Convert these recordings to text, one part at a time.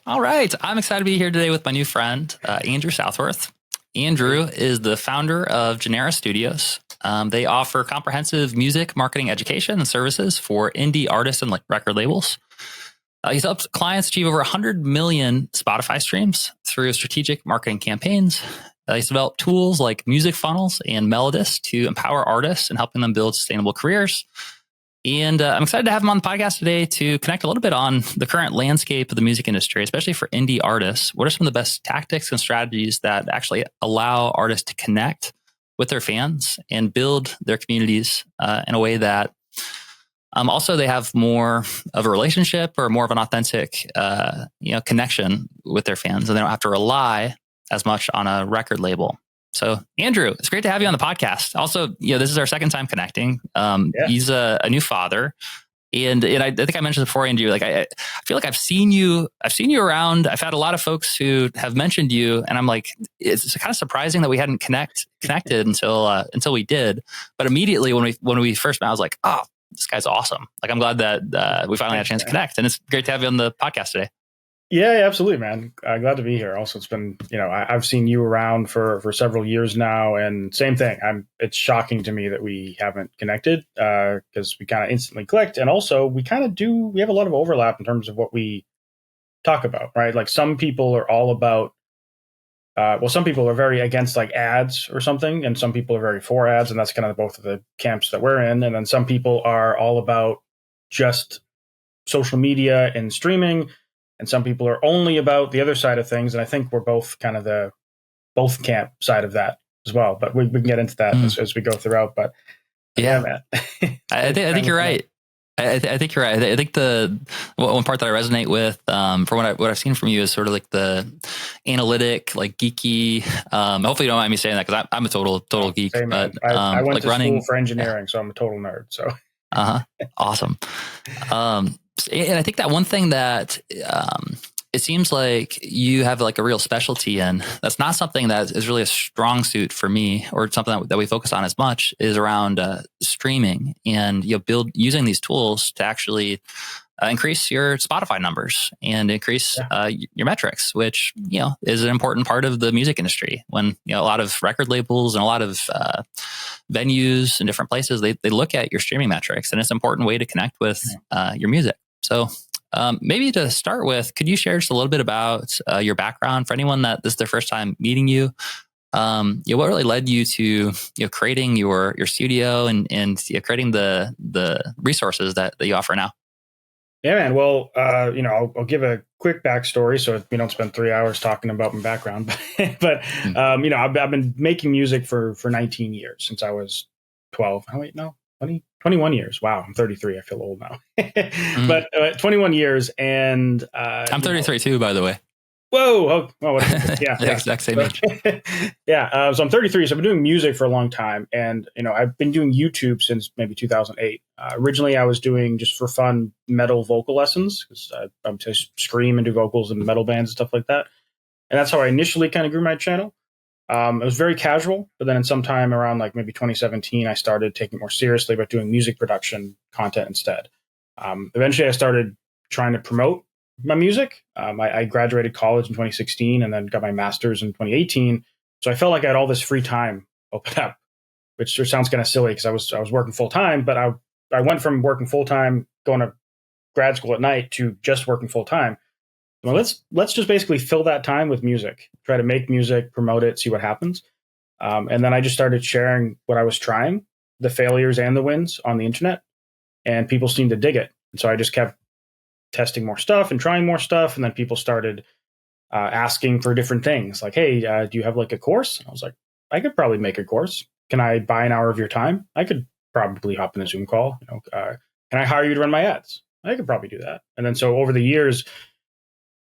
All right. I'm excited to be here today with my new friend, Andrew Southworth. Andrew is the founder of Genera Studios. They offer comprehensive music marketing education and services for indie artists and record labels. He's helped clients achieve over 100 million Spotify streams through strategic marketing campaigns. He's developed tools like music funnels and Melodist to empower artists and helping them build sustainable careers. And I'm excited to have him on the podcast today to connect a little bit on the current landscape of the music industry, especially for indie artists. What are some of the best tactics and strategies that actually allow artists to connect with their fans and build their communities in a way that also they have more of a relationship or more of an authentic connection with their fans, and they don't have to rely as much on a record label. So, Andrew, it's great to have you on the podcast. Also, this is our second time connecting. He's a new father, and I think I mentioned before, Andrew. Like, I feel like I've seen you around. I've had a lot of folks who have mentioned you, and I'm like, it's kind of surprising that we hadn't connected until we did. But immediately when we first met, I was like, oh, this guy's awesome. Like, I'm glad that we finally had a chance to connect, and it's great to have you on the podcast today. Yeah, absolutely, man. Glad to be here. Also, it's been, I've seen you around for several years now, and same thing. It's shocking to me that we haven't connected because we kind of instantly clicked, and also we have a lot of overlap in terms of what we talk about, right? Like, some people are all about, some people are very against like ads or something, and some people are very for ads, and that's kind of both of the camps that we're in. And then some people are all about just social media and streaming. And some people are only about the other side of things. And I think we're both kind of the both camp side of that as well. But we can get into that as we go throughout. But yeah, man. I think you're right. I think you're right. I think the one part that I resonate with from what I've seen from you is sort of like the analytic, like geeky. Hopefully you don't mind me saying that because I'm a total geek. Same, but I went to school for engineering, so I'm a total nerd. So awesome. And I think that one thing that it seems like you have like a real specialty in, that's not something that is really a strong suit for me or something that we focus on as much, is around streaming and using these tools to actually increase your Spotify numbers and increase your metrics, which is an important part of the music industry. When a lot of record labels and a lot of venues and different places, they look at your streaming metrics, and it's an important way to connect with your music. So maybe to start with, could you share just a little bit about your background for anyone that this is their first time meeting you? What really led you to creating your studio and creating the resources that you offer now? Yeah, man. Well, I'll give a quick backstory so we don't spend 3 hours talking about my background. But I've been making music for 19 years, since I was 12. Oh, wait, no, 21 years. Wow, I'm 33. I feel old now. But 21 years, and I'm 33 too, by the way. Whoa! Oh, yeah, exact same age. Yeah, so I'm 33. So I've been doing music for a long time, and I've been doing YouTube since maybe 2008. Originally, I was doing just for fun metal vocal lessons because I'm to scream and do vocals in metal bands and stuff like that. And that's how I initially kind of grew my channel. It was very casual, but then in some time around like maybe 2017, I started taking it more seriously about doing music production content instead. Eventually, I started trying to promote my music. I graduated college in 2016 and then got my master's in 2018. So I felt like I had all this free time open up, which sounds kind of silly because I was working full time, but I went from working full time, going to grad school at night, to just working full time. Well, let's just basically fill that time with music, try to make music, promote it, see what happens. And then I just started sharing what I was trying, the failures and the wins, on the internet, and people seemed to dig it. And so I just kept testing more stuff and trying more stuff. And then people started asking for different things like, hey, do you have like a course? And I was like, I could probably make a course. Can I buy an hour of your time? I could probably hop in a Zoom call. Can I hire you to run my ads? I could probably do that. And then so over the years,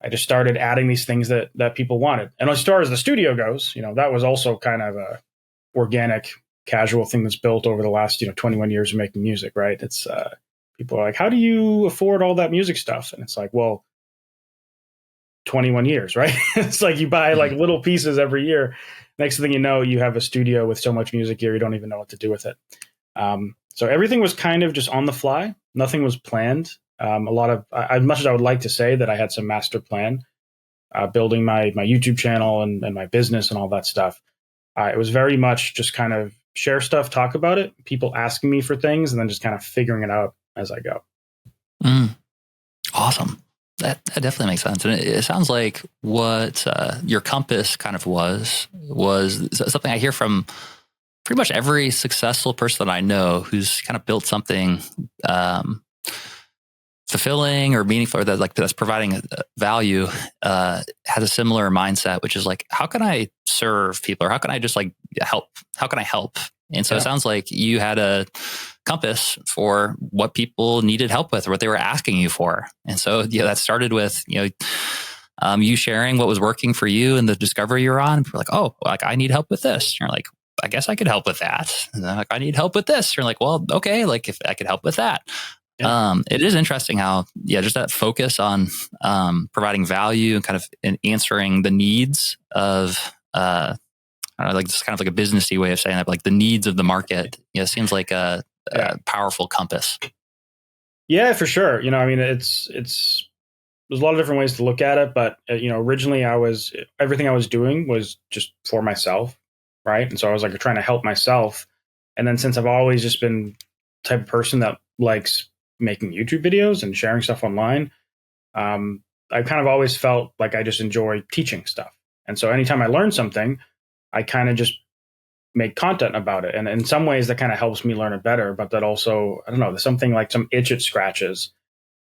I just started adding these things that people wanted. And as far as the studio goes, that was also kind of a organic, casual thing that's built over the last 21 years of making music, right? It's people are like, how do you afford all that music stuff? And it's like, well, 21 years, right? It's like you buy like little pieces every year. Next thing you know, you have a studio with so much music gear, you don't even know what to do with it. So everything was kind of just on the fly. Nothing was planned. As much as I would like to say that I had some master plan, building my YouTube channel and my business and all that stuff, it was very much just kind of share stuff, talk about it, people asking me for things, and then just kind of figuring it out as I go. Awesome. That definitely makes sense. And it sounds like what your compass kind of was something I hear from pretty much every successful person that I know who's kind of built something fulfilling or meaningful, or that's providing value, has a similar mindset, which is like, how can I serve people, or how can I just like help? How can I help? And so It sounds like you had a compass for what people needed help with, or what they were asking you for. And so that started with you sharing what was working for you and the discovery you're on. You're like, oh, like I need help with this. And you're like, I guess I could help with that. And then like, I need help with this. You're like, well, okay, like if I could help with that. Yeah. It is interesting how, just that focus on providing value and kind of answering the needs of, I don't know, like just kind of like a businessy way of saying that, like the needs of the market. It seems like a powerful compass. Yeah, for sure. I mean, it's there's a lot of different ways to look at it, but originally everything I was doing was just for myself, right? And so I was like trying to help myself. And then since I've always just been the type of person that likes making YouTube videos and sharing stuff online, I kind of always felt like I just enjoy teaching stuff. And so anytime I learn something, I kind of just make content about it. And in some ways that kind of helps me learn it better, but that also, I don't know, there's something like some itch it scratches.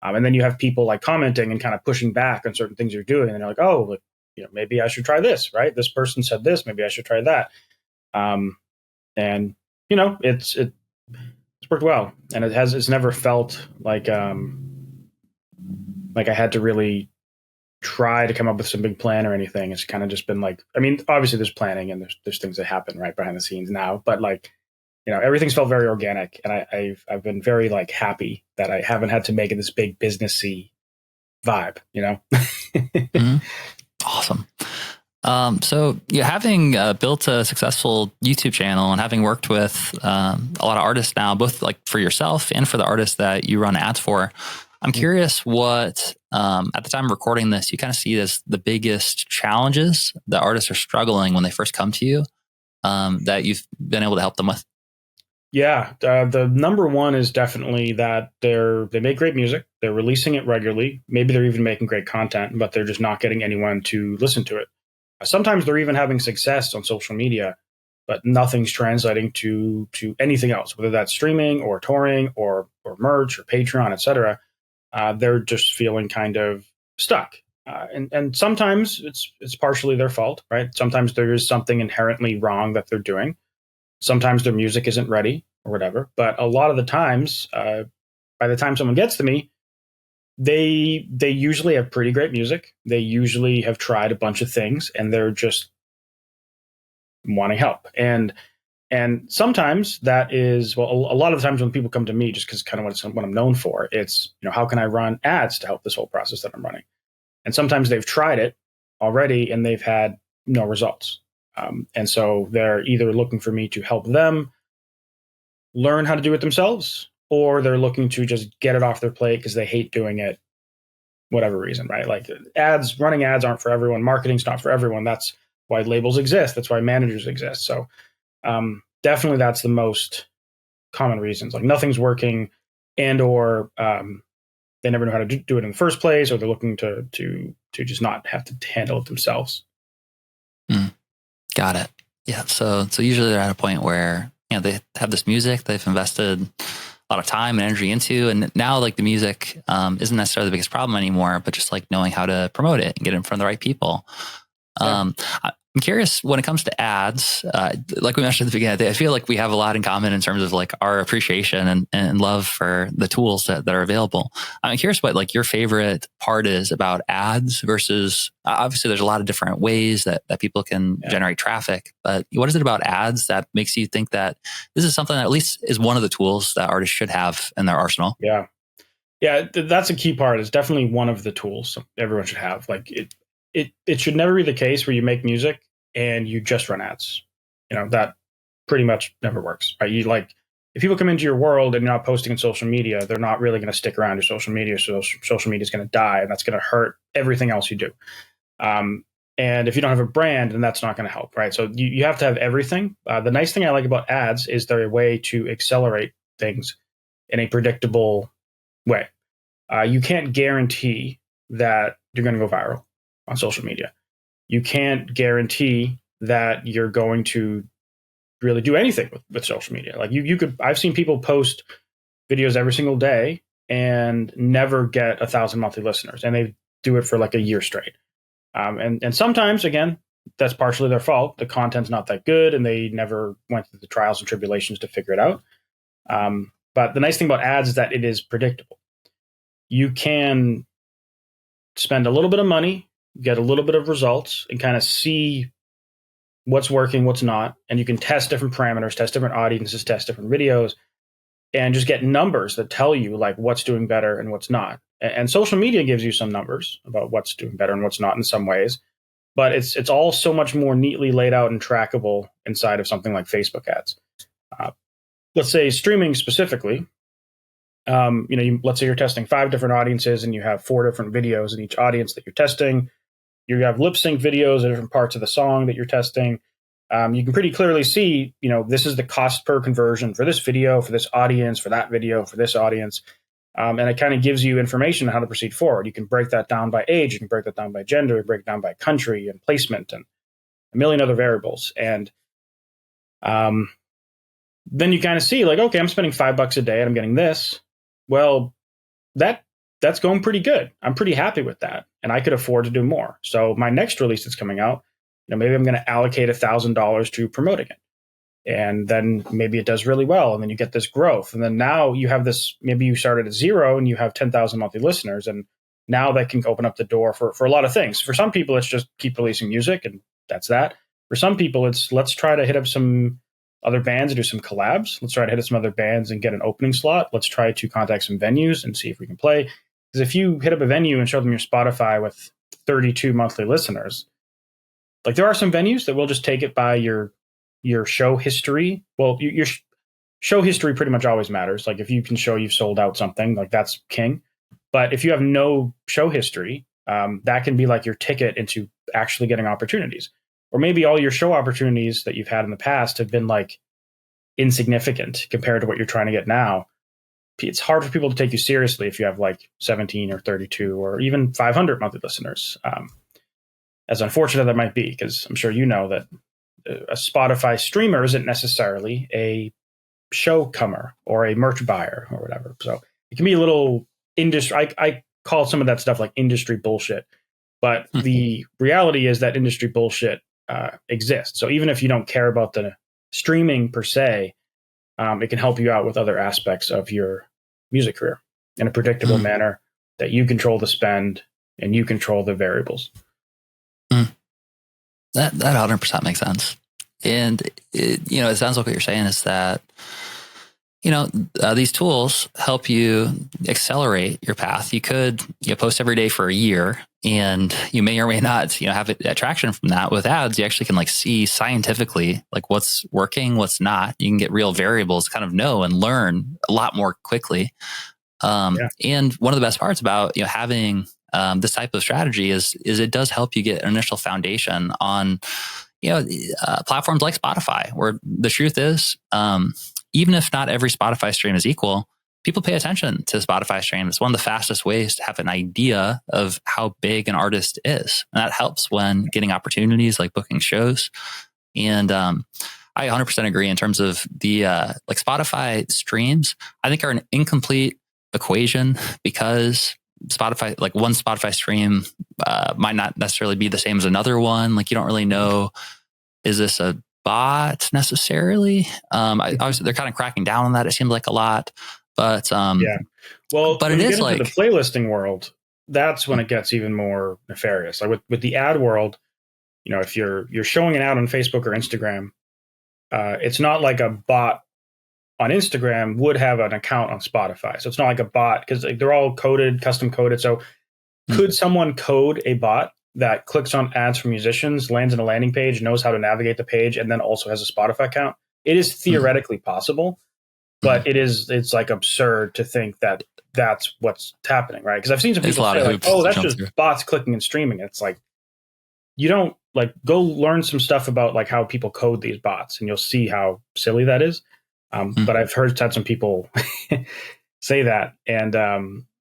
And then you have people like commenting and kind of pushing back on certain things you're doing. And they're like, oh, maybe I should try this, right? This person said this, maybe I should try that. And it's worked well, and it's never felt like I had to really try to come up with some big plan or anything. It's kind of just been like, I mean, obviously there's planning and there's things that happen right behind the scenes now, but like, everything's felt very organic, and I've been very like happy that I haven't had to make it this big businessy vibe, Mm-hmm. Awesome. So having built a successful YouTube channel and having worked with a lot of artists now, both like for yourself and for the artists that you run ads for, I'm curious what, at the time of recording this, you kind of see as the biggest challenges that artists are struggling when they first come to you, that you've been able to help them with. Yeah, the number one is definitely that they make great music. They're releasing it regularly. Maybe they're even making great content, but they're just not getting anyone to listen to it. Sometimes they're even having success on social media, but nothing's translating to anything else, whether that's streaming or touring or merch or Patreon, etc. They're just feeling kind of stuck. And sometimes it's partially their fault, right? Sometimes there is something inherently wrong that they're doing. Sometimes their music isn't ready or whatever. But a lot of the times, by the time someone gets to me, they usually have pretty great music. They usually have tried a bunch of things, and they're just wanting help. And sometimes that is, well, a lot of the times when people come to me, just because kind of what I'm known for, it's, how can I run ads to help this whole process that I'm running? And sometimes they've tried it already and they've had no results. And so they're either looking for me to help them learn how to do it themselves, or they're looking to just get it off their plate because they hate doing it, whatever reason, right? Like running ads aren't for everyone. Marketing's not for everyone. That's why labels exist. That's why managers exist. So definitely that's the most common reasons. Like nothing's working, and or they never know how to do it in the first place, or they're looking to just not have to handle it themselves. Got it. Yeah. So usually they're at a point where, they have this music they've invested a lot of time and energy into, and now like the music isn't necessarily the biggest problem anymore, but just like knowing how to promote it and get it in front of the right people. Yeah. I'm curious when it comes to ads, like we mentioned at the beginning, I feel like we have a lot in common in terms of like our appreciation and love for the tools that are available. I'm curious what like your favorite part is about ads versus, obviously there's a lot of different ways that people can generate traffic, but what is it about ads that makes you think that this is something that at least is one of the tools that artists should have in their arsenal? Yeah. Yeah. That's a key part. It's definitely one of the tools everyone should have. Like it should never be the case where you make music and you just run ads. That pretty much never works, right? if people come into your world and you're not posting on social media, they're not really going to stick around your social media. So social media is going to die, and that's going to hurt everything else you do. And if you don't have a brand, then that's not going to help, right? So you have to have everything. The nice thing I like about ads is they're a way to accelerate things in a predictable way. You can't guarantee that you're going to go viral on social media. You can't guarantee that you're going to really do anything with social media. Like you could, I've seen people post videos every single day and never get 1,000 monthly listeners, and they do it for like a year straight. And sometimes, again, that's partially their fault. The content's not that good, and they never went through the trials and tribulations to figure it out. But the nice thing about ads is that it is predictable. You can spend a little bit of money, get a little bit of results, and kind of see what's working, what's not. And you can test different parameters, test different audiences, test different videos, and just get numbers that tell you like what's doing better and what's not. And social media gives you some numbers about what's doing better and what's not in some ways. But it's all so much more neatly laid out and trackable inside of something like Facebook ads. Let's say streaming specifically. Let's say you're testing 5 different audiences and you have 4 different videos in each audience that you're testing. You have lip sync videos of different parts of the song that you're testing. You can pretty clearly see, this is the cost per conversion for this video, for this audience, for that video, for this audience. And it kind of gives you information on how to proceed forward. You can break that down by age, you can break that down by gender, break it down by country and placement and a million other variables. And then you kind of see like, okay, I'm spending $5 a day and I'm getting this. Well, that's going pretty good. I'm pretty happy with that. And I could afford to do more. So my next release that's coming out, maybe I'm going to allocate $1,000 to promoting it. And then maybe it does really well. And then you get this growth. And then now you have this, maybe you started at 0 and you have 10,000 monthly listeners. And now that can open up the door for a lot of things. For some people, it's just keep releasing music and that's that. For some people, it's let's try to hit up some other bands and do some collabs. Let's try to hit up some other bands and get an opening slot. Let's try to contact some venues and see if we can play. Because if you hit up a venue and show them your Spotify with 32 monthly listeners, like there are some venues that will just take it by your show history. Well, your show history pretty much always matters. Like if you can show you've sold out something, like that's king. But if you have no show history, that can be like your ticket into actually getting opportunities. Or maybe all your show opportunities that you've had in the past have been like insignificant compared to what you're trying to get now. It's hard for people to take you seriously if you have like 17 or 32 or even 500 monthly listeners. As unfortunate that might be, because I'm sure you know that a Spotify streamer isn't necessarily a show comer or a merch buyer or whatever. So it can be a little industry. I call some of that stuff like industry bullshit. But the reality is that industry bullshit exists. So even if you don't care about the streaming per se, it can help you out with other aspects of your music career in a predictable manner that you control the spend and you control the variables. That 100% makes sense. And it sounds like what you're saying is that, these tools help you accelerate your path. You could post every day for a year and you may or may not, have attraction from that. With ads, you actually can see scientifically, what's working, what's not. You can get real variables, kind of know and learn a lot more quickly. And one of the best parts about, having this type of strategy is it does help you get an initial foundation on, platforms like Spotify, where the truth is, even if not every Spotify stream is equal, people pay attention to Spotify stream. It's one of the fastest ways to have an idea of how big an artist is. And that helps when getting opportunities like booking shows. And I 100% agree in terms of the Spotify streams, I think are an incomplete equation because Spotify, one Spotify stream might not necessarily be the same as another one. You don't really know, is this a bot necessarily? Obviously, they're kind of cracking down on that. It seems like a lot, but well, but when it you is get into the playlisting world, that's when it gets even more nefarious. Like with the ad world, if you're showing an ad on Facebook or Instagram, it's not like a bot on Instagram would have an account on Spotify. So it's not like a bot because they're all coded, custom coded. So could someone code a bot that clicks on ads for musicians, lands in a landing page, knows how to navigate the page, and then also has a Spotify account? It is theoretically possible. but it's like absurd to think that that's what's happening, right? Because I've seen some There's a people lot say of like, hoops oh, to that's jump just through. bots clicking and streaming. It's like, you don't like go learn some stuff about like how people code these bots, and you'll see how silly that is. But I've had some people say that, and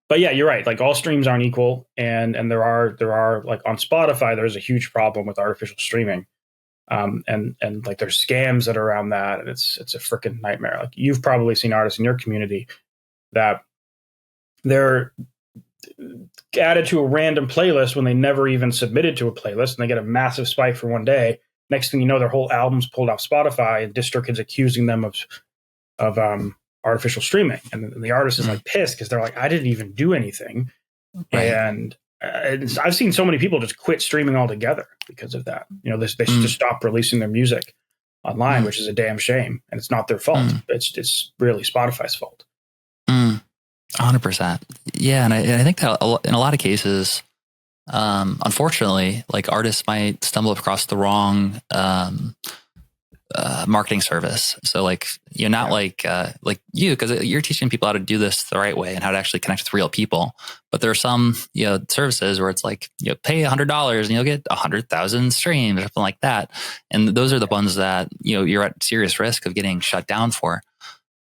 but yeah, you're right. Like all streams aren't equal, and there are like on Spotify, there's a huge problem with artificial streaming, and like there's scams that are around that, and it's a freaking nightmare. Like you've probably seen artists in your community that they're added to a random playlist when they never even submitted to a playlist, and they get a massive spike for one day. Next thing you know, their whole album's pulled off Spotify, and DistroKid's accusing them of artificial streaming, and the artist is like pissed because they're like, I didn't even do anything, Right. and I've seen so many people just quit streaming altogether because of that. You know, they just stop releasing their music online, which is a damn shame, and it's not their fault. It's really Spotify's fault. 100%. Yeah, and I think that in a lot of cases, unfortunately, like artists might stumble across the wrong marketing service. So like you're not like you, because you're teaching people how to do this the right way and how to actually connect with real people. But there are some services where it's like pay $100 and you'll get 100,000 streams or something like that. And those are the ones that you're at serious risk of getting shut down for.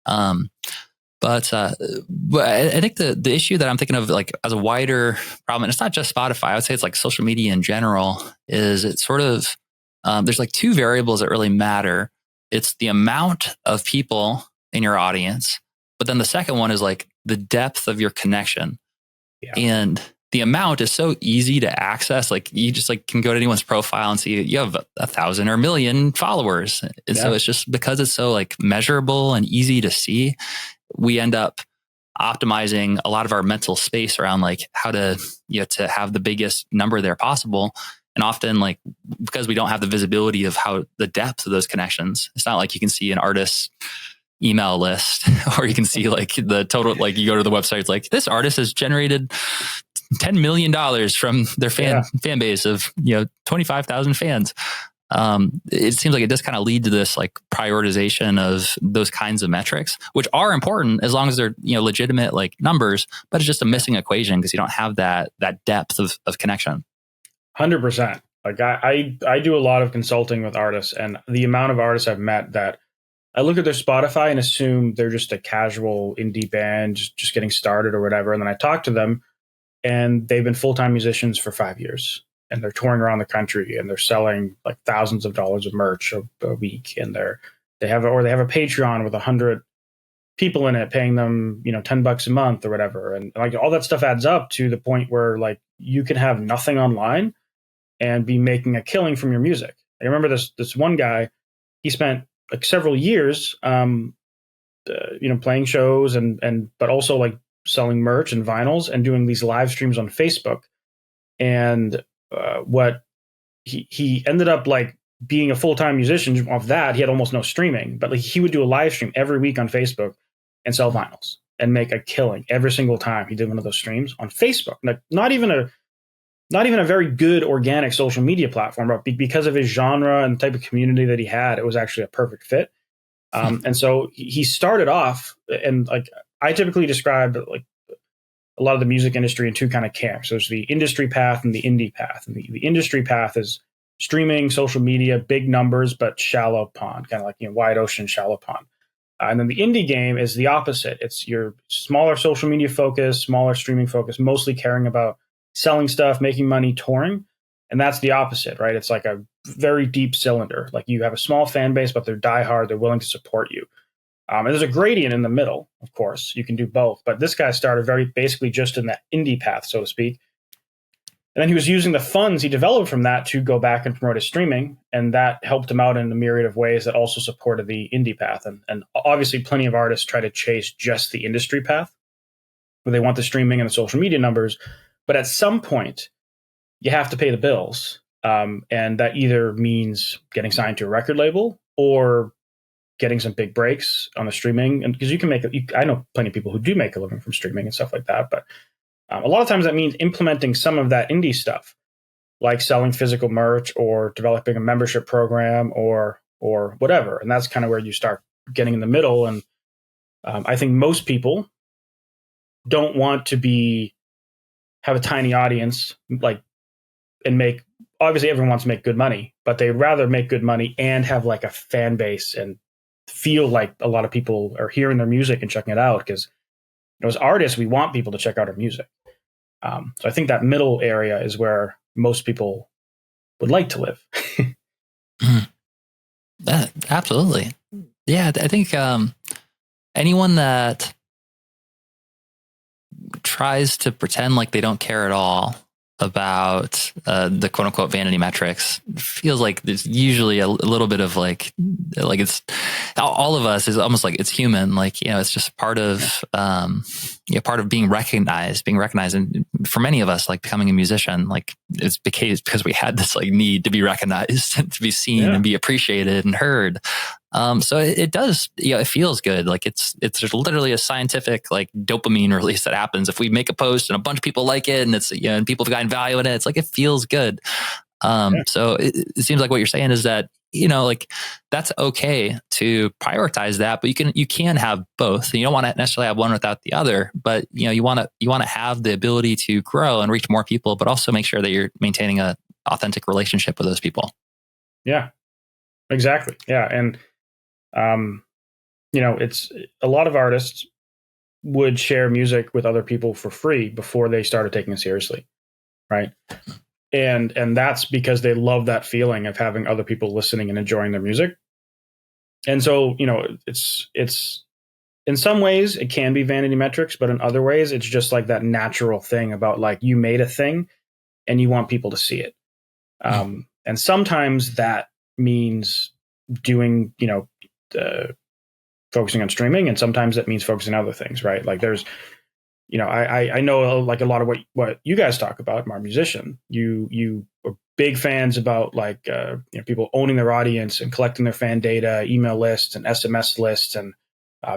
But I think the issue that I'm thinking of like as a wider problem, and it's not just Spotify, I would say it's like social media in general, is it's sort of, there's like two variables that really matter. It's the amount of people in your audience, but then the second one is like the depth of your connection. Yeah. And the amount is so easy to access. Like you just like can go to anyone's profile and see you have 1,000 or 1,000,000 followers. And so it's just because it's so like measurable and easy to see, we end up optimizing a lot of our mental space around like how to to have the biggest number there possible. And often like because we don't have the visibility of how the depth of those connections, it's not like you can see an artist's email list or you can see like the total, like you go to the website, it's like this artist has generated $10 million from their fan base of 25,000 fans. It seems like it does kind of lead to this like prioritization of those kinds of metrics, which are important as long as they're legitimate like numbers, but it's just a missing equation because you don't have that depth of connection. 100%. Like I do a lot of consulting with artists, and the amount of artists I've met that I look at their Spotify and assume they're just a casual indie band, just getting started or whatever, and then I talk to them, and they've been full-time musicians for 5 years. And they're touring around the country, and they're selling like thousands of dollars of merch a week. And they have a Patreon with 100 people in it, paying them $10 a month or whatever. And like all that stuff adds up to the point where like you can have nothing online and be making a killing from your music. I remember this one guy. He spent like several years, playing shows and but also like selling merch and vinyls and doing these live streams on Facebook. And what he ended up like being a full-time musician off that. He had almost no streaming, but like he would do a live stream every week on Facebook and sell vinyls and make a killing every single time he did one of those streams on Facebook. Like not even a very good organic social media platform, but because of his genre and the type of community that he had, it was actually a perfect fit. And so he started off, and like I typically describe like a lot of the music industry in two kind of camps. So there's the industry path and the indie path. And the industry path is streaming, social media, big numbers, but shallow pond, kind of like wide ocean, shallow pond. And then the indie game is the opposite. It's your smaller social media focus, smaller streaming focus, mostly caring about selling stuff, making money, touring. And that's the opposite, right? It's like a very deep cylinder. Like you have a small fan base, but they're diehard. They're willing to support you. And there's a gradient in the middle, of course. You can do both. But this guy started very basically just in that indie path, so to speak. And then he was using the funds he developed from that to go back and promote his streaming. And that helped him out in a myriad of ways that also supported the indie path. And obviously, plenty of artists try to chase just the industry path, where they want the streaming and the social media numbers. But at some point, you have to pay the bills. And that either means getting signed to a record label or getting some big breaks on the streaming. And because you can I know plenty of people who do make a living from streaming and stuff like that. But a lot of times that means implementing some of that indie stuff, like selling physical merch or developing a membership program or whatever. And that's kind of where you start getting in the middle and I think most people don't want to have a tiny audience, like, and make, obviously everyone wants to make good money, but they rather make good money and have like a fan base and feel like a lot of people are hearing their music and checking it out. Because as artists, we want people to check out our music. So I think that middle area is where most people would like to live. Absolutely. Yeah, I think anyone that tries to pretend like they don't care at all about the quote unquote vanity metrics feels like there's usually a little bit of like it's all of us is almost like it's human, like, it's just part of part of being recognized, and for many of us, like becoming a musician, like it's because we had this like need to be recognized and to be seen and be appreciated and heard. So it does, it feels good. Like it's literally a scientific like dopamine release that happens if we make a post and a bunch of people like it, and it's, and people have gotten value in it. It's like, it feels good. So it seems like what you're saying is that, like that's okay to prioritize that, but you can have both. And you don't want to necessarily have one without the other, but you want to have the ability to grow and reach more people, but also make sure that you're maintaining a authentic relationship with those people. Yeah, exactly. Yeah. And, it's a lot of artists would share music with other people for free before they started taking it seriously. Right. And that's because they love that feeling of having other people listening and enjoying their music. And so, it's in some ways it can be vanity metrics, but in other ways it's just like that natural thing about like you made a thing and you want people to see it. And sometimes that means doing, focusing on streaming, and sometimes that means focusing on other things, right? Like there's, I know like a lot of what you guys talk about, I'm a musician. You are big fans about like, people owning their audience and collecting their fan data, email lists and SMS lists and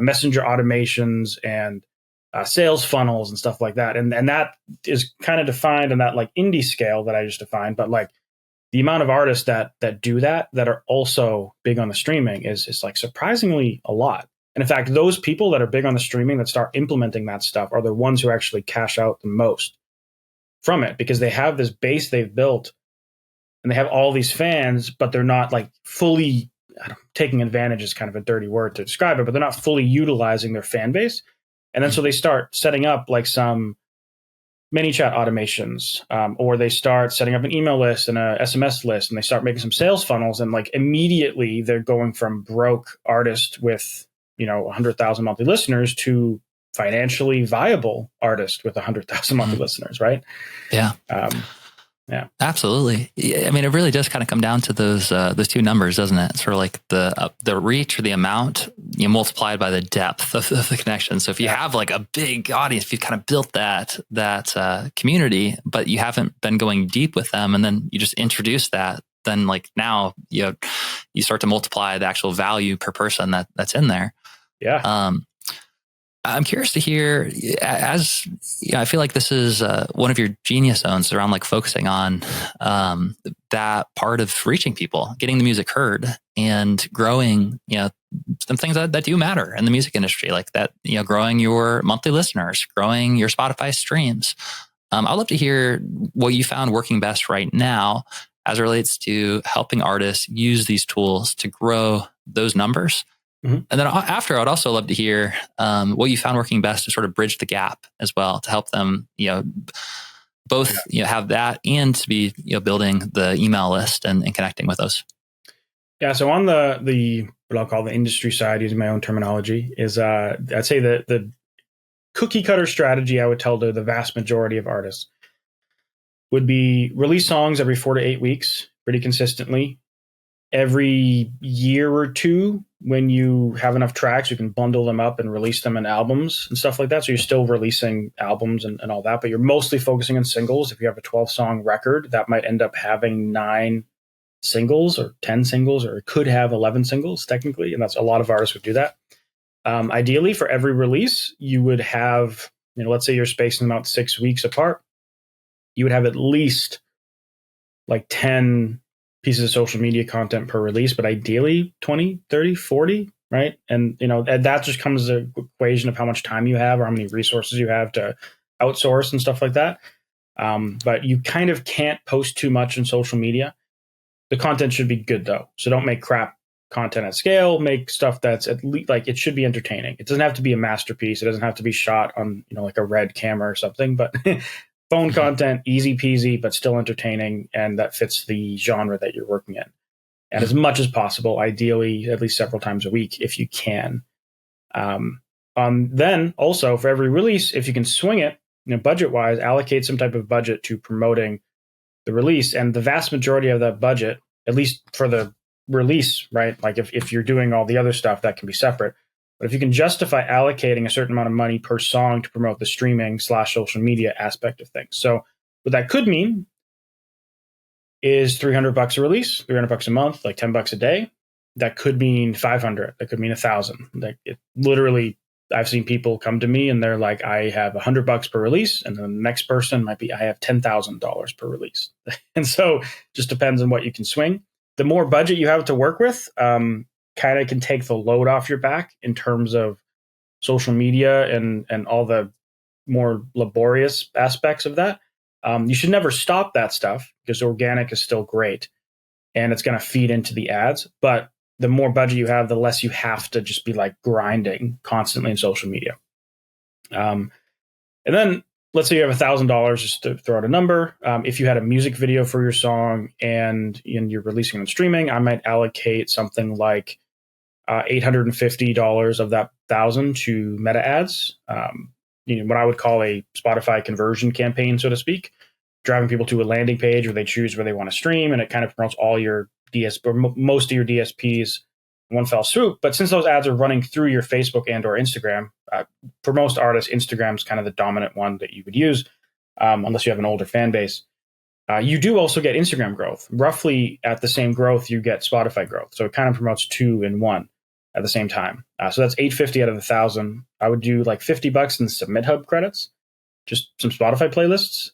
messenger automations and sales funnels and stuff like that. And that is kind of defined on that like indie scale that I just defined. But like the amount of artists that do that are also big on the streaming is like surprisingly a lot. And in fact, those people that are big on the streaming that start implementing that stuff are the ones who actually cash out the most from it, because they have this base they've built and they have all these fans, but they're not like fully taking advantage is kind of a dirty word to describe it, but they're not fully utilizing their fan base. And then so they start setting up like some mini chat automations, or they start setting up an email list and a SMS list, and they start making some sales funnels, and like immediately they're going from broke artist with 100,000 monthly listeners to financially viable artist with 100,000 monthly listeners, right? Yeah. Yeah, absolutely. I mean, it really does kind of come down to those two numbers, doesn't it? It's sort of like the reach or the amount multiplied by the depth of the connection. So if you have like a big audience, if you kind of built that community, but you haven't been going deep with them, and then you just introduce that, then like now you start to multiply the actual value per person that's in there. Yeah. I'm curious to hear, as I feel like this is one of your genius zones around like focusing on that part of reaching people, getting the music heard, and growing, some things that do matter in the music industry, like that, growing your monthly listeners, growing your Spotify streams. I'd love to hear what you found working best right now as it relates to helping artists use these tools to grow those numbers. Mm-hmm. And then after, I'd also love to hear what you found working best to sort of bridge the gap as well, to help them, both have that and to be building the email list and connecting with those. Yeah. So on the what I'll call the industry side, using my own terminology, is I'd say the cookie cutter strategy I would tell to the vast majority of artists would be release songs every 4 to 8 weeks, pretty consistently. Every year or two, when you have enough tracks, you can bundle them up and release them in albums and stuff like that. So you're still releasing albums and all that, but you're mostly focusing on singles. If you have a 12-song record, that might end up having 9 singles or 10 singles, or it could have 11 singles technically. And that's a lot of artists would do that. Ideally, for every release, you would have, let's say you're spacing them out 6 weeks apart. You would have at least like 10 pieces of social media content per release, but ideally 20, 30, 40 right? And that just comes to the equation of how much time you have or how many resources you have to outsource and stuff like that. But you kind of can't post too much in social media. The content should be good though, so don't make crap content at scale. Make stuff that's at least like it should be entertaining. It doesn't have to be a masterpiece. It doesn't have to be shot on like a red camera or something. But phone content, easy peasy, but still entertaining, and that fits the genre that you're working in. And as much as possible, ideally at least several times a week if you can. Then also for every release, if you can swing it, budget wise, allocate some type of budget to promoting the release. And the vast majority of that budget, at least for the release, right? Like if you're doing all the other stuff, that can be separate. But if you can justify allocating a certain amount of money per song to promote the streaming / social media aspect of things. So what that could mean is $300 a release, $300 a month, like $10 a day. That could mean 500. That could mean 1,000. Like it literally, I've seen people come to me and they're like, I have $100 per release. And then the next person might be, I have $10,000 per release. And so just depends on what you can swing. The more budget you have to work with, kind of can take the load off your back in terms of social media and all the more laborious aspects of that. You should never stop that stuff because organic is still great and it's going to feed into the ads. But the more budget you have, the less you have to just be like grinding constantly in social media. And then let's say you have $1,000, just to throw out a number. If you had a music video for your song and you're releasing it on streaming, I might allocate something like $850 of that 1,000 to meta ads. What I would call a Spotify conversion campaign, so to speak, driving people to a landing page where they choose where they want to stream, and it kind of promotes all your DSP or most of your DSPs in one fell swoop. But since those ads are running through your Facebook and or Instagram, for most artists, Instagram is kind of the dominant one that you would use, unless you have an older fan base. You do also get Instagram growth, roughly at the same growth you get Spotify growth. So it kind of promotes two in one at the same time. So that's $850 out of 1,000. I would do like $50 in Submit Hub credits, just some Spotify playlists.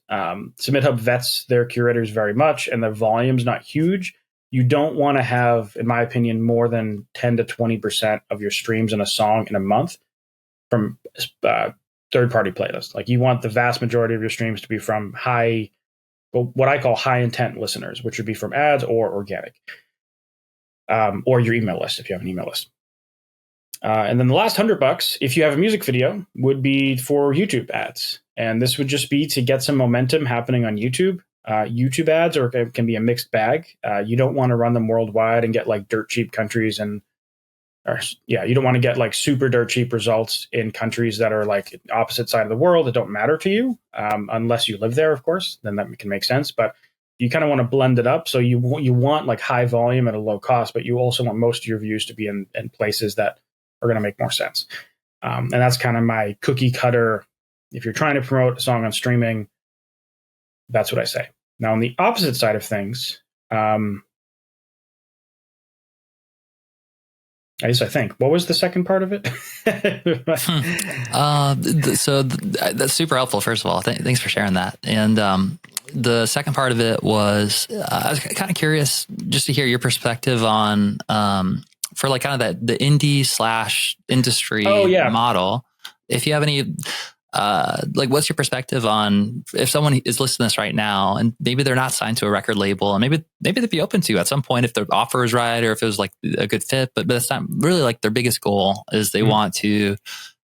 Submit Hub vets their curators very much, and the volume's not huge. You don't want to have, in my opinion, more than 10 to 20% of your streams in a song in a month from third-party playlists. Like you want the vast majority of your streams to be from what I call high intent listeners, which would be from ads or organic, or your email list if you have an email list. And then the last $100, if you have a music video, would be for YouTube ads. And this would just be to get some momentum happening on YouTube. YouTube ads can be a mixed bag. You don't want to run them worldwide and get like dirt cheap countries you don't want to get like super dirt cheap results in countries that are like opposite side of the world that don't matter to you, unless you live there, of course. Then that can make sense. But you kind of want to blend it up. So you want like high volume at a low cost, but you also want most of your views to be in places that are going to make more sense. And that's kind of my cookie cutter. If you're trying to promote a song on streaming, that's what I say. Now, on the opposite side of things, I think. What was the second part of it? That's super helpful, first of all. Thanks for sharing that. And the second part of it was, I was kind of curious just to hear your perspective on, for like kind of the indie / industry model. If you have any, what's your perspective on if someone is listening to this right now and maybe they're not signed to a record label and maybe they'd be open to at some point if the offer is right or if it was like a good fit, but that's not really like their biggest goal is they want to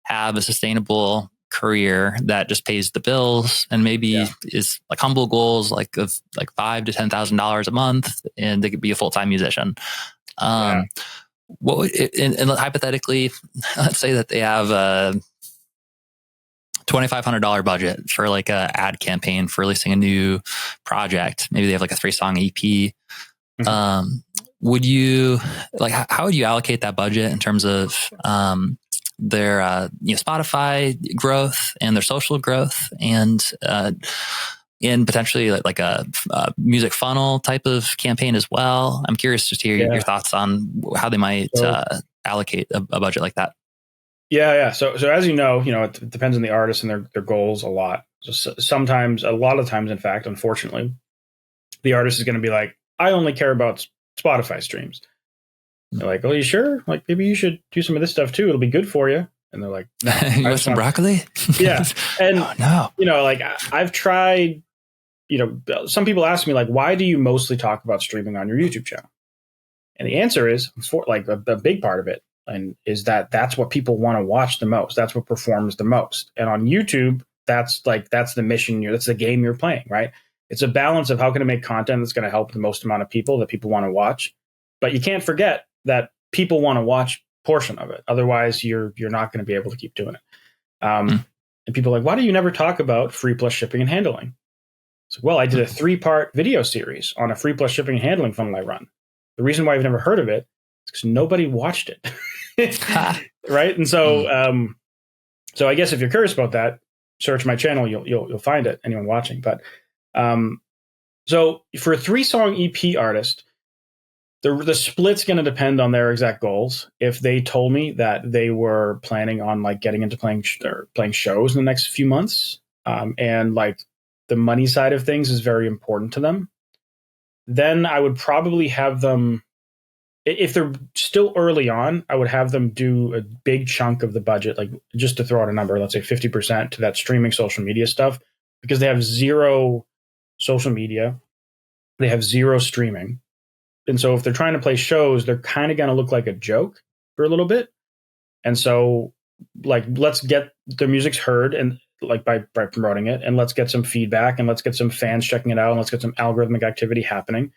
have a sustainable career that just pays the bills and maybe is like humble goals like of like $5,000 to $10,000 a month and they could be a full-time musician. What would and hypothetically, let's say that they have a $2,500 budget for like a ad campaign for releasing a new project. Maybe they have like a 3-song EP. Would you like, how would you allocate that budget in terms of, their, Spotify growth and their social growth and potentially like a music funnel type of campaign as well? I'm curious just to hear your thoughts on how they might allocate a budget like that. Yeah. So as you know, it depends on the artist and their goals a lot. So sometimes, a lot of times, in fact, unfortunately, the artist is going to be like, I only care about Spotify streams. They're like, "Oh, you sure? Like, maybe you should do some of this stuff too. It'll be good for you." And they're like, "No, You want some broccoli?" Yeah. And, oh, no. you know, like I've tried, you know, some people ask me, like, why do you mostly talk about streaming on your YouTube channel? And the answer is, for like a big part of it, and is that's what people want to watch the most. That's what performs the most. And on YouTube, that's the mission. That's the game you're playing, right? It's a balance of how can I make content that's going to help the most amount of people that people want to watch. But you can't forget that people want to watch portion of it. Otherwise, you're not going to be able to keep doing it. And people are like, why do you never talk about free plus shipping and handling? So, well, I did a 3-part video series on a free plus shipping and handling funnel I run. The reason why I've never heard of it is because nobody watched it. Right. And so, so I guess if you're curious about that, search my channel, you'll find it, anyone watching. But so for a 3-song EP artist, the split's going to depend on their exact goals. If they told me that they were planning on like getting into playing shows in the next few months, and like the money side of things is very important to them, then I would probably have them, if they're still early on, I would have them do a big chunk of the budget, like just to throw out a number, let's say 50% to that streaming social media stuff, because they have 0 social media, they have 0 streaming. And so if they're trying to play shows, they're kind of going to look like a joke for a little bit. And so like, let's get their music's heard and like by promoting it, and let's get some feedback, and let's get some fans checking it out, and let's get some algorithmic activity happening.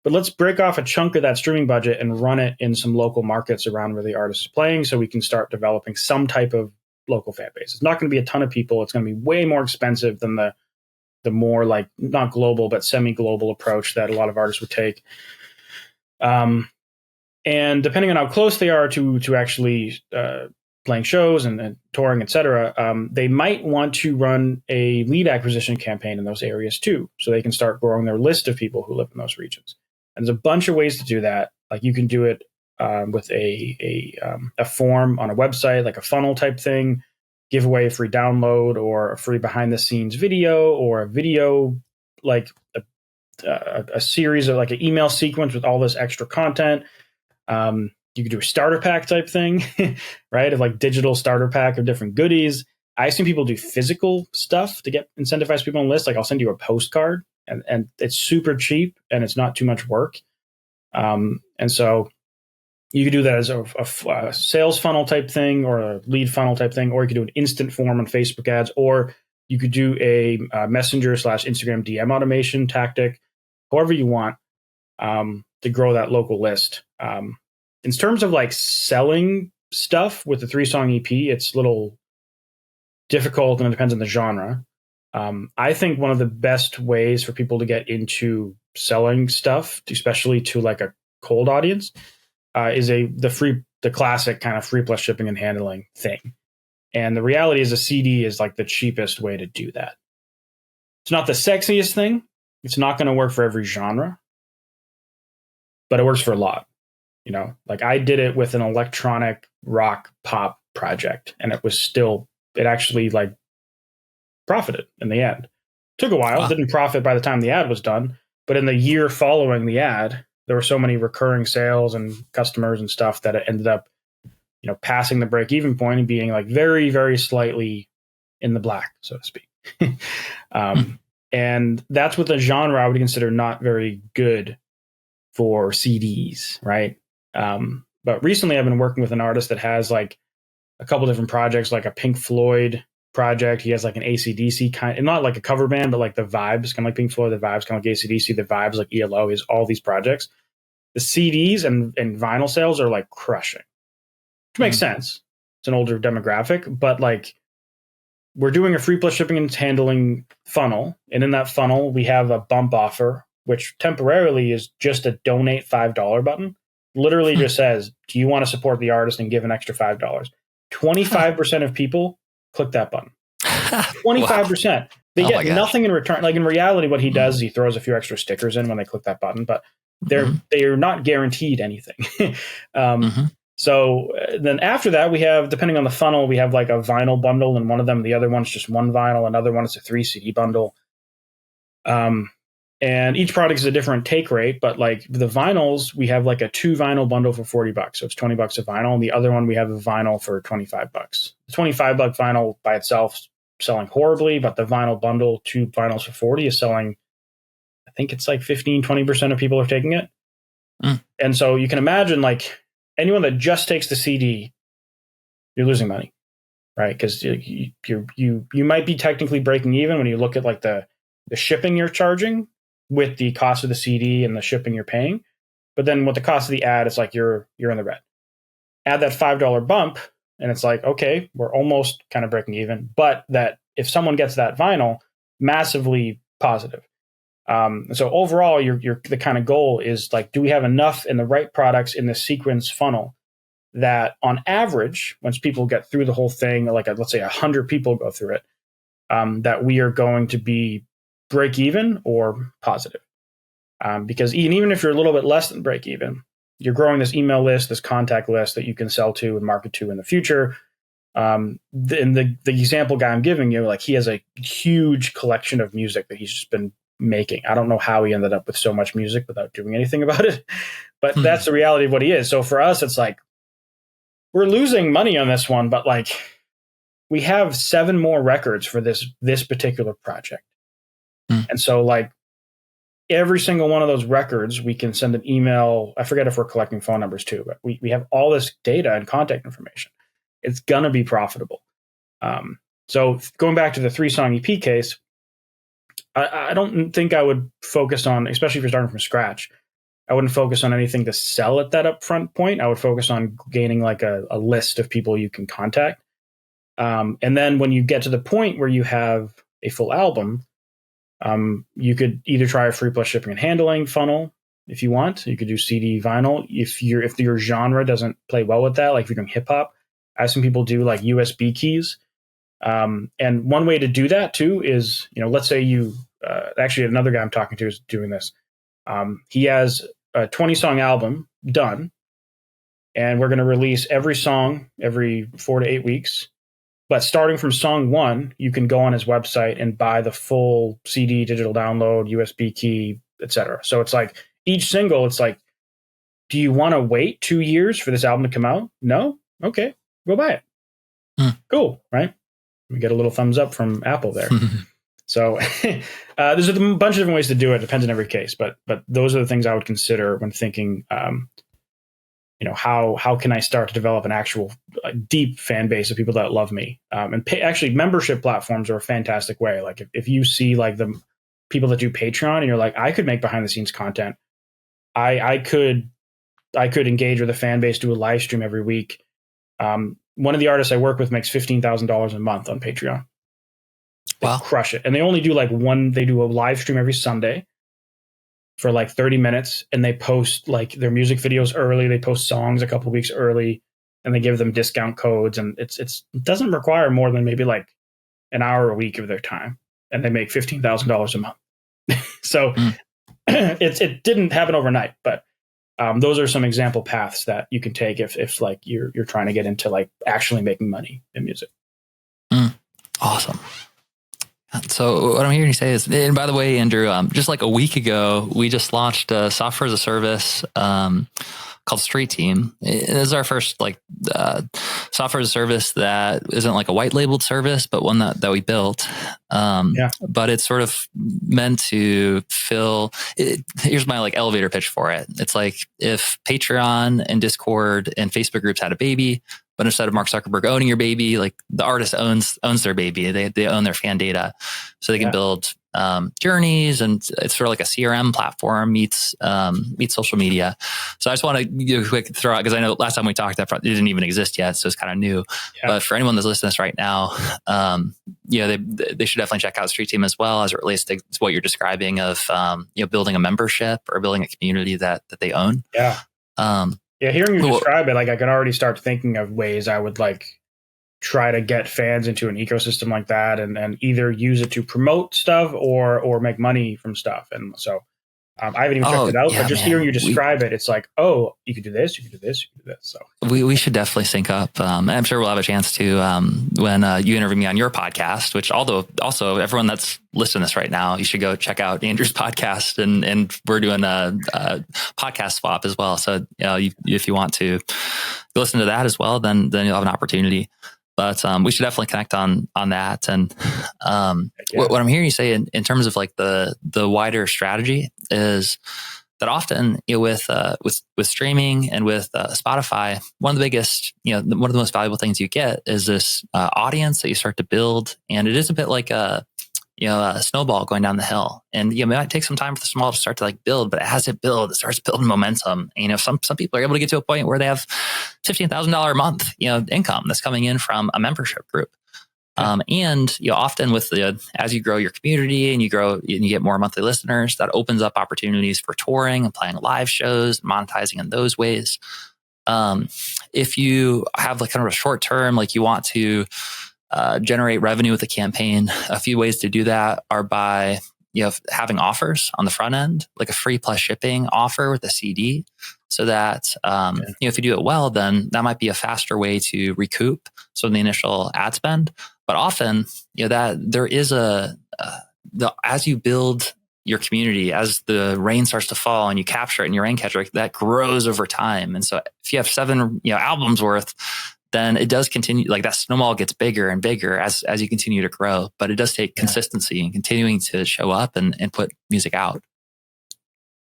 But let's break off a chunk of that streaming budget and run it in some local markets around where the artist is playing, so we can start developing some type of local fan base. It's not going to be a ton of people. It's going to be way more expensive than the more like not global, but semi-global approach that a lot of artists would take. And depending on how close they are to actually playing shows and touring, etc., they might want to run a lead acquisition campaign in those areas too, so they can start growing their list of people who live in those regions. And there's a bunch of ways to do that. Like you can do it with a form on a website, like a funnel type thing, give away a free download or a free behind the scenes video, or a video like a series of like an email sequence with all this extra content. You could do a starter pack type thing, right? Of like digital starter pack of different goodies. I've seen people do physical stuff to get incentivize people on lists. Like I'll send you a postcard, and it's super cheap and it's not too much work. And so you could do that as a sales funnel type thing, or a lead funnel type thing, or you could do an instant form on Facebook ads, or you could do a Messenger/Instagram DM automation tactic, however you want, to grow that local list. In terms of like selling stuff with the 3-song EP, it's a little difficult, and it depends on the genre. I think one of the best ways for people to get into selling stuff, especially to like a cold audience, is the classic kind of free plus shipping and handling thing. And the reality is a CD is like the cheapest way to do that. It's not the sexiest thing. It's not going to work for every genre, but it works for a lot. You know, like I did it with an electronic rock pop project, and it actually like profited in the end. Took a while, didn't profit by the time the ad was done, but in the year following the ad, there were so many recurring sales and customers and stuff that it ended up, you know, passing the break-even point and being like very, very slightly in the black, so to speak. And that's what the genre I would consider not very good for CDs, right? But recently I've been working with an artist that has like a couple different projects, like a Pink Floyd project. He has like an AC/DC kind, and not like a cover band, but like the vibes, kind of like Pink Floyd, the vibes kind of like AC/DC, the vibes like ELO. Is all these projects. The CDs and vinyl sales are like crushing, which makes sense. It's an older demographic, but like we're doing a free plus shipping and handling funnel. And in that funnel, we have a bump offer, which temporarily is just a donate $5 button. Literally just says, do you want to support the artist and give an extra $5? 25% of people click that button. 25%. Wow. They get nothing in return. Like in reality, what he does is he throws a few extra stickers in when they click that button, but they're not guaranteed anything. So then after that, we have, depending on the funnel, we have like a vinyl bundle, and one of them, the other one's just one vinyl, another one is a 3 CD bundle. And each product is a different take rate, but like the vinyls, we have like a 2 vinyl bundle for $40. So it's $20 a vinyl. And the other one, we have a vinyl for $25. The $25 vinyl by itself selling horribly, but the vinyl bundle, 2 vinyls for 40 is selling, I think it's like 15-20% of people are taking it. And so you can imagine like anyone that just takes the CD, you're losing money, right? Because you might be technically breaking even when you look at like the shipping you're charging with the cost of the CD and the shipping you're paying. But then with the cost of the ad, it's like you're in the red. Add that $5 bump, and it's like, okay, we're almost kind of breaking even. But that if someone gets that vinyl, massively positive. So overall, the kind of goal is like, do we have enough in the right products in the sequence funnel that on average, once people get through the whole thing, like let's say 100 people go through it, that we are going to be break even or positive. Because even if you're a little bit less than break even, you're growing this email list, this contact list that you can sell to and market to in the future. The example guy I'm giving you, like he has a huge collection of music that he's just been making. I don't know how he ended up with so much music without doing anything about it, but that's the reality of what he is. So for us, it's like, we're losing money on this one, but like we have 7 more records for this particular project. And so like every single one of those records, we can send an email. I forget if we're collecting phone numbers too, but we have all this data and contact information. It's going to be profitable. So going back to the 3-song EP case, I don't think I would focus on, especially if you're starting from scratch, I wouldn't focus on anything to sell at that upfront point. I would focus on gaining like a list of people you can contact. And then when you get to the point where you have a full album, you could either try a free plus shipping and handling funnel if you want. You could do CD vinyl. If your genre doesn't play well with that, like if you're doing hip hop, I have some people do like USB keys. And one way to do that too is, let's say you actually another guy I'm talking to is doing this. He has a 20-song album done, and we're going to release every song every 4 to 8 weeks. But starting from song 1, you can go on his website and buy the full CD, digital download, USB key, etc. So it's like each single, it's like, do you want to wait 2 years for this album to come out? No? Okay, go buy it. Cool, right? We get a little thumbs up from Apple there. So there's a bunch of different ways to do it. Depends on every case, but those are the things I would consider when thinking, how can I start to develop an actual deep fan base of people that love me? And actually, membership platforms are a fantastic way. Like if you see like the people that do Patreon, and you're like, I could make behind the scenes content. I could engage with a fan base, do a live stream every week. One of the artists I work with makes $15,000 a month on Patreon. They crush it. And they only do they do a live stream every Sunday for like 30 minutes, and they post like their music videos early. They post songs a couple weeks early, and they give them discount codes. And it doesn't require more than maybe like an hour a week of their time, and they make $15,000 a month. So it didn't happen overnight, but those are some example paths that you can take if like you're trying to get into like actually making money in music. Awesome. So what I'm hearing you say is, and by the way, Andrew, just like a week ago, we just launched a software as a service called Street Team. This is our first like software as a service that isn't like a white labeled service, but one that we built. But it's sort of meant to fill. Here's my like elevator pitch for it. It's like if Patreon and Discord and Facebook groups had a baby, but instead of Mark Zuckerberg owning your baby, like the artist owns their baby. They own their fan data, so they can build journeys, and it's sort of like a CRM platform meets social media. So I just want to give a quick throw out, because I know last time we talked, that it didn't even exist yet, so it's kind of new. But for anyone that's listening to this right now, they should definitely check out Street Team as well, as it relates to what you're describing of building a membership or building a community that they own. Hearing you describe it, like I can already start thinking of ways I would like try to get fans into an ecosystem like that, and either use it to promote stuff or make money from stuff. And so I haven't even checked it out, yeah, but just man. hearing you describe it, it's like, oh, you could do this, you could do this, you could do this. So we should definitely sync up. I'm sure we'll have a chance to when you interview me on your podcast, which although also everyone that's listening to this right now, you should go check out Andrew's podcast, and we're doing a podcast swap as well. So if you want to listen to that as well, then you'll have an opportunity. But we should definitely connect on that. And what I'm hearing you say in terms of like the wider strategy is that often with streaming and with Spotify, one of the biggest, one of the most valuable things you get is this audience that you start to build, and it is a bit like a snowball going down the hill. And it might take some time for the snowball to start to like build, but as it builds, it starts building momentum. And, some people are able to get to a point where they have $15,000 a month, income that's coming in from a membership group. And often with as you grow your community and you grow and you get more monthly listeners, that opens up opportunities for touring and playing live shows, monetizing in those ways. If you have like kind of a short term, like you want to generate revenue with a campaign, a few ways to do that are by having offers on the front end, like a free plus shipping offer with a CD, so that if you do it well, then that might be a faster way to recoup some of the initial ad spend. But often, that there is as you build your community, as the rain starts to fall and you capture it in your rain catcher, that grows over time. And so if you have 7 albums worth, then it does continue, like that snowball gets bigger and bigger as you continue to grow. But it does take consistency and continuing to show up and put music out.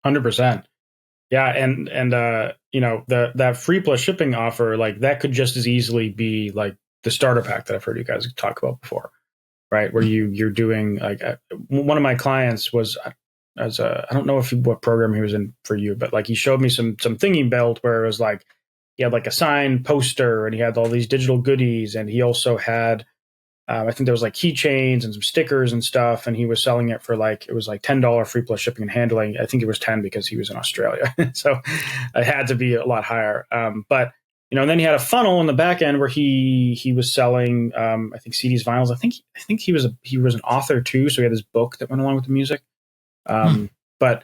100%. Yeah. And that free plus shipping offer, like that could just as easily be like the starter pack that I've heard you guys talk about before, right? Where you're doing like one of my clients was I don't know what program he was in for you, but like he showed me some thingy belt where it was like, he had like a signed poster and he had all these digital goodies. And he also had, I think there was like keychains and some stickers and stuff. And he was selling it for it was like $10 free plus shipping and handling. I think it was 10 because he was in Australia. So it had to be a lot higher. But, and then he had a funnel in the back end where he was selling, I think CDs, vinyls. I think he was an author too. So he had this book that went along with the music. But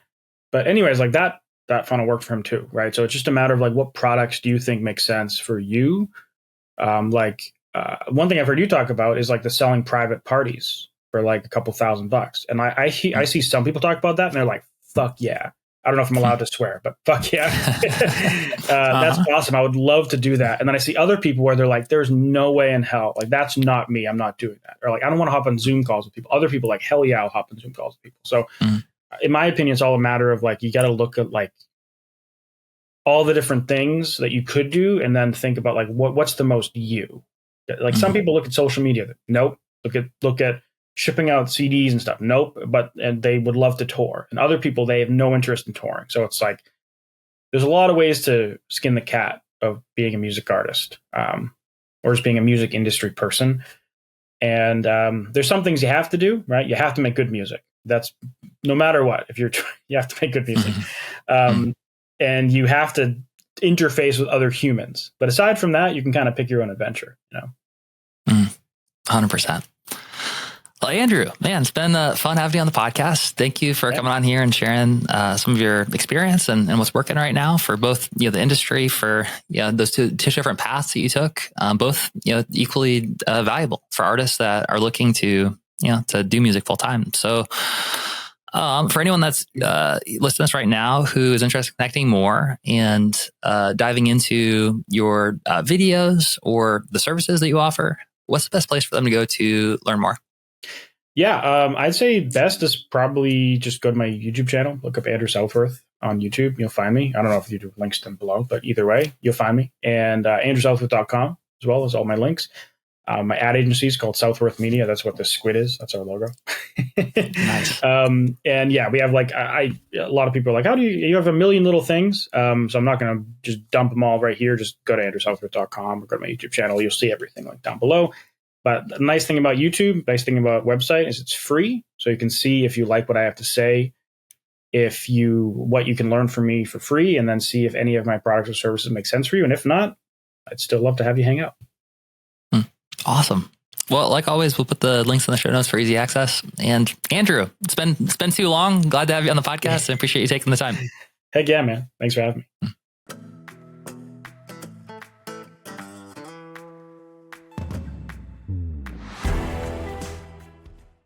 anyways, like that funnel worked for him too, right? So it's just a matter of like, what products do you think make sense for you? One thing I've heard you talk about is like the selling private parties for like a couple $1,000. And I see some people talk about that and they're like, fuck yeah. I don't know if I'm allowed to swear, but fuck yeah. That's awesome. I would love to do that. And then I see other people where they're like, there's no way in hell. Like, that's not me. I'm not doing that. Or like, I don't want to hop on Zoom calls with people. Other people like, hell yeah, I'll hop on Zoom calls with people. So in my opinion, it's all a matter of like, you got to look at like all the different things that you could do and then think about like, what's the most you? Like some people look at social media. Nope. Look at shipping out CDs and stuff. Nope. And they would love to tour. And other people, they have no interest in touring. So it's like, there's a lot of ways to skin the cat of being a music artist, or just being a music industry person. And there's some things you have to do, right? You have to make good music. That's no matter what. If you have to make good music, and you have to interface with other humans. But aside from that, you can kind of pick your own adventure. 100%. Well, Andrew, man, it's been fun having you on the podcast. Thank you for coming on here and sharing some of your experience and what's working right now for both the industry, for those two different paths that you took, both equally valuable for artists that are looking to do music full time. So for anyone that's listening to this right now who is interested in connecting more and diving into your videos or the services that you offer, what's the best place for them to go to learn more? Yeah, I'd say best is probably just go to my YouTube channel, look up Andrew Southworth on YouTube. You'll find me. I don't know if YouTube links them below, but either way, you'll find me. And andrewsouthworth.com as well as all my links. My ad agency is called Southworth Media. That's what the squid is. That's our logo. Nice. And yeah, we have like, a lot of people are like, how do you have a million little things? So I'm not going to just dump them all right here. Just go to andrewsouthworth.com or go to my YouTube channel. You'll see everything like down below. But the nice thing about YouTube, nice thing about website is it's free. So you can see if you like what I have to say, what you can learn from me for free, and then see if any of my products or services make sense for you. And if not, I'd still love to have you hang out. Awesome. Well, like always, we'll put the links in the show notes for easy access. And Andrew, it's been too long. Glad to have you on the podcast. I appreciate you taking the time. Heck yeah, man. Thanks for having me.